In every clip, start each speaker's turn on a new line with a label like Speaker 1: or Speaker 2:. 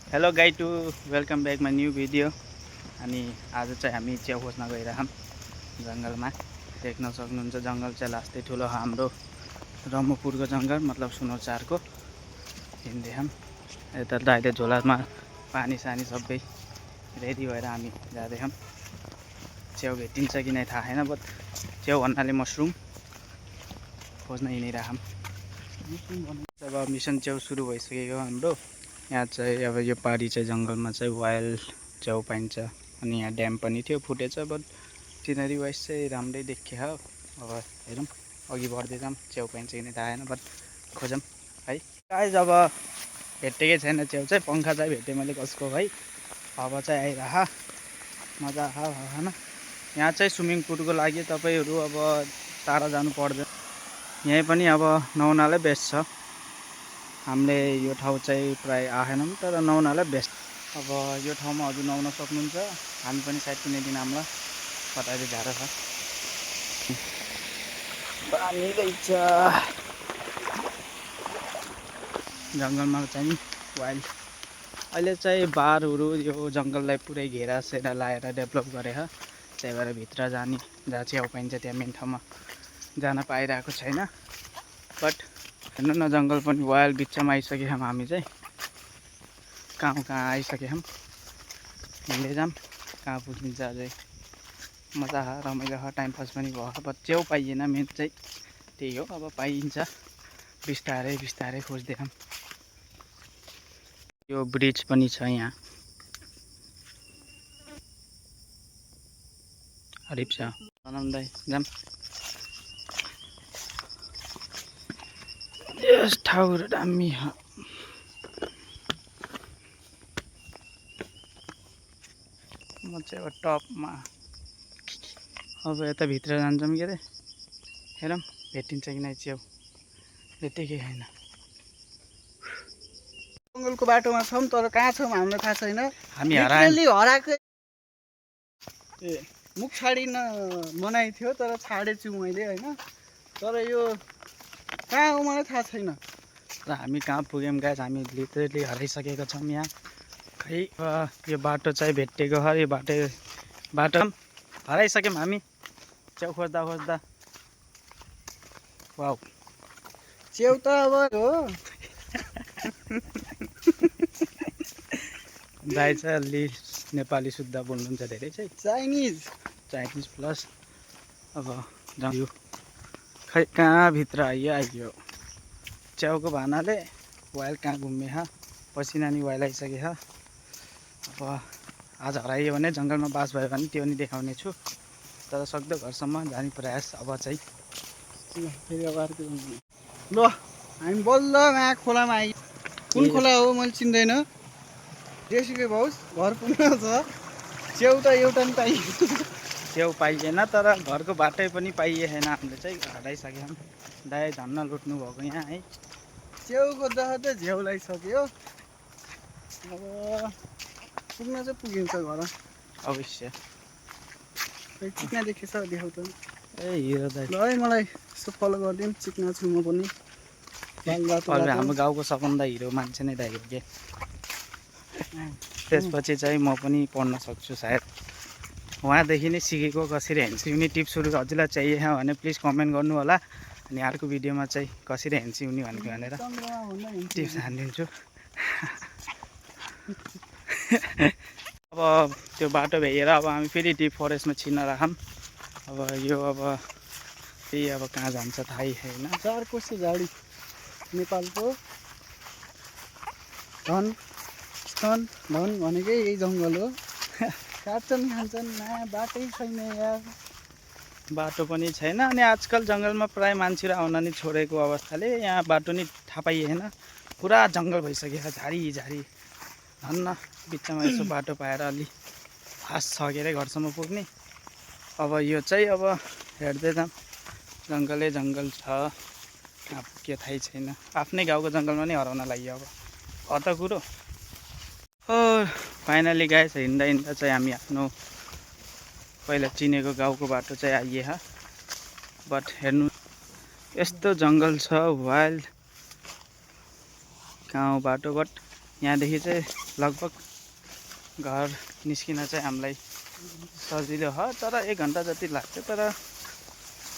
Speaker 1: Hello guy to welcome back my new video. अनि आज चाहिँ हामी च्याउ खोज्न गइरहेछौँ जङ्गलमा। देख्न सक्नुहुन्छ जङ्गल चाहिँ लास्टै ठुलो हाम्रो ब्रह्मपुरको जङ्गल मतलब सुनौचारको हिँड्दैछौँ। यता दाइले झोलामा पानी सानी सबै रेडी भएर हामी जाँदैछौँ। च्याउ भेटिन्छ कि नै थाहा छैन, बट च्याउ भन्नाले मसरुम खोज्न हिँडिरहेछौँ। अब मिसन च्याउ सुरु भइसकेको हाम्रो। यहाँ चाहिँ अब यो पारी चाहिँ जङ्गलमा चाहिँ वाइल्ड च्याउ पाइन्छ। अनि यहाँ ड्याम पनि थियो, फुटेछ, बट सिनेरी वाइज चाहिँ राम्रै देखियो। अब हेरौँ, अघि बढ्दै जाऊँ, च्याउ पाइन्छ कि नै थाहा छैन, बट खोजौँ है। गाइस अब भेटेकै छैन च्याउ चाहिँ, पङ्खा चाहिँ भेटेँ मैले कसको है। हावा चाहिँ आइरह मजा आएन। यहाँ चाहिँ स्विमिङ पुलको लागि तपाईँहरू अब टाढा जानु पर्दैन, यहीँ पनि अब नहुनाले बेस्ट छ। हामीले यो ठाउँ चाहिँ प्राय आएनौँ, तर नहुनालाई बेस्ट। अब यो ठाउँमा हजुर नुहाउन सक्नुहुन्छ। हामी पनि सायद कुनै दिन हामीलाई कतै झार छ पानी रहेछ जङ्गलमा चाहिँ वाइल्ड। अहिले चाहिँ बारहरू यो जङ्गललाई पुरै घेरासेरा लाएर डेभलप गरेर त्यही भएर भित्र जाने जहाँ च्याउ पाइन्छ त्यहाँ मेन ठाउँमा जान पाइरहेको छैन। बट हेर्नु न, जङ्गल पनि वाइल्ड बिचमा आइसकेछौँ हामी चाहिँ। कहाँ आइसकेछौँ, हिँड्दै जाऊँ कहाँ पुगिन्छ अझै। मजा रमाइलो टाइम पास पनि भयो, बट च्याउ पाइएन, मेन चाहिँ त्यही हो। अब पाइन्छ, बिस्तारै बिस्तारै खोज्दै छौँ। यो ब्रिज पनि छ यहाँ, हरिप छ बनाउँदै जाऊँ। यस ठाउँहरू दामी छ। म चाहिँ अब टपमा। अब यता भित्र जान्छौँ के अरे, हेरौँ भेटिन्छ कि नै च्याउ। भेटेकै छैन।
Speaker 2: जङ्गलको बाटोमा छौँ, तर कहाँ छौँ हामीलाई थाहा छैन।
Speaker 1: हामी
Speaker 2: हराएको ए मुख छाडिन मनाइ थियो, तर छाडेछु मैले होइन। तर यो कहाँ हो मलाई थाहा छैन।
Speaker 1: र हामी कहाँ पुग्यौँ गाइस, हामी लिटरली हराइसकेका छौँ यहाँ। खै यो बाटो चाहिँ भेटेको हो, यो बाटो हराइसक्यौँ हामी च्याउ खोज्दा खोज्दा। वाउ,
Speaker 2: च्याउ त अब हो।
Speaker 1: दाइ चाहिँ अलि नेपाली शुद्ध बोल्नुहुन्छ धेरै चाहिँ, चाइनिज प्लस। अब जाउँ, खै कहाँ भित्र आइयो च्याउको भानाले। वाइल्ड कहाँ घुम्ने छ, पसिना नि वाइल्ड आइसके छ। अब आज हराइयो भने जङ्गलमा बास भयो भने त्यो नि देखाउने छु, तर सक्दो घरसम्म जाने प्रयास अब चाहिँ।
Speaker 2: ल हामी बल्ल यहाँ खोलामा आइ। कुन खोला हो मैले चिन्दैन। जेसीको भाउस घर पुग्न छ। च्याउ त एउटा नि पाइयो,
Speaker 1: च्याउ पाइएन, तर घरको बाटै पनि पाइएन। हामीले चाहिँ हराइसक्यौँ। दाइ धन्न लुट्नु भएको यहाँ है।
Speaker 2: च्याउ खोज्दा खोज्दै झ्याउ लगाइसक्यो। अब पुग्न चाहिँ पुगिन्छ घर
Speaker 1: अवश्य।
Speaker 2: चिक्ना देखेछ, देखाउ त।
Speaker 1: ए हिरो दाइ,
Speaker 2: ल है मलाई यसो फलो गरिदिउँ, चिक्ना छु म पनि।
Speaker 1: हाम्रो गाउँको सबभन्दा हिरो मान्छे नै दाइ हो के। त्यसपछि चाहिँ म पनि पढ्न सक्छु सायद। उहाँदेखि नै सिकेको कसरी ह्यान्ड सिउने टिप्सहरू हजुरलाई चाहिए भने प्लिज कमेन्ट गर्नु होला। अनि अर्को भिडियोमा चाहिँ कसरी ह्यान्ड सिउने भनेर टिप्स हानिदिन्छु। अब त्यो बाटो भ्याएर अब हामी फेरि डिप फरेस्टमा छिर्न राखौँ। अब यो अब त्यही अब कहाँ जान्छ थाहै छैन।
Speaker 2: चारकोसे झाडी नेपालको धन भनेकै यही जङ्गल हो। काट्छन् खान्छन्, बाटै छैन यार,
Speaker 1: बाटो पनि छैन। अनि आजकल जङ्गलमा प्राय मान्छेहरू आउन नि छोडेको अवस्थाले यहाँ बाटो नि थाहा पाइएन। पुरा जङ्गल भइसक्यो, झारी धन्न बिचमा यसो बाटो पाएर अलि फास्ट छ के अरे घरसम्म पुग्ने। अब यो चाहिँ अब हेर्दै जाऊँ, जङ्गल छ, कहाँ के थाहै छैन। आफ्नै गाउँको जङ्गलमा नै हराउन लाग्यो अब कता कुरो हो। फाइनली गाइस हिँड्दा चाहिँ हामी आफ्नो पहिला चिनेको गाउँको बाटो चाहिँ आइए। बट हेर्नु यस्तो जङ्गल छ वाइल्ड, कहाँ हो बाटो, बट यहाँदेखि चाहिँ लगभग घर निस्किन चाहिँ हामीलाई सजिलो हो, तर 1 घन्टा जति लाग्छ, तर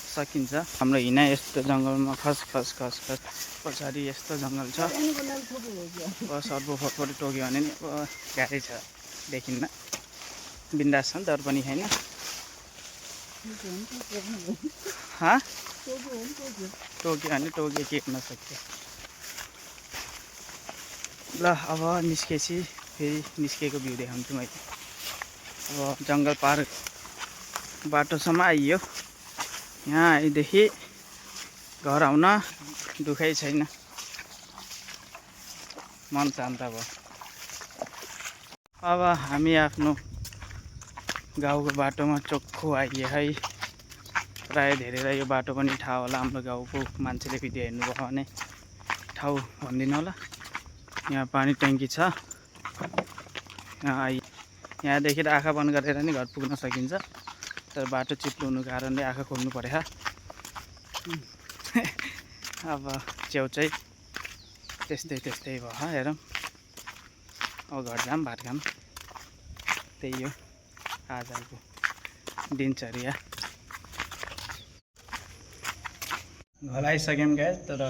Speaker 1: सकिन्छ। हाम्रो हिँडाइ यस्तो जङ्गलमा खस पछाडि यस्तो जङ्गल छ। सर्वोफोर टोक्यो भने नि अब गाह्रै छ, देखिन्न। बिन्दास छ नि तर पनि होइन। टोक्यो भने टोक्यो, के हुन सक्यो। ल अब निस्केपछि फेरि निस्केको भ्यू देखाउँछु मैले। अब जङ्गल पार बाटोसम्म आइयो। यहाँ आएदेखि घर आउन दुःखै छैन, मन शान्त भयो। अब हामी आफ्नो गाउँको बाटोमा चोखो आइयो है। प्राय धेरैलाई यो बाटो पनि थाहा होला, हाम्रो गाउँको मान्छेले भिडियो हेर्नुभयो भने ठाउँ भनिदिनु होला। यहाँ पानी ट्याङ्की छ। यहाँदेखि आँखा बन्द गरेर नि घर पुग्न सकिन्छ, तर बाटो चिप्लो हुनुको कारणले आँखा खोल्नु पर्यो। अब च्याउ चाहिँ त्यस्तै भयो। हेरौँ अब घर जाम, भात खाम, त्यही हो आजको दिनचर्या। घर आइसक्यौँ गाइस, तर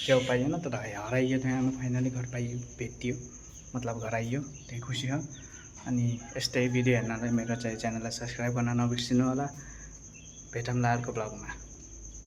Speaker 1: च्याउ पाइएन, तर हराइयो। त्यहाँ फाइनली घर पाइयो, भेटियो, मतलब घर आइयो, त्यही खुसी हो। अनि यस्तै भिडियो हेर्नलाई मेरो च्यानललाई सब्सक्राइब गर्न नबिर्सिनु होला। भेटौँला अर्को ब्लगमा।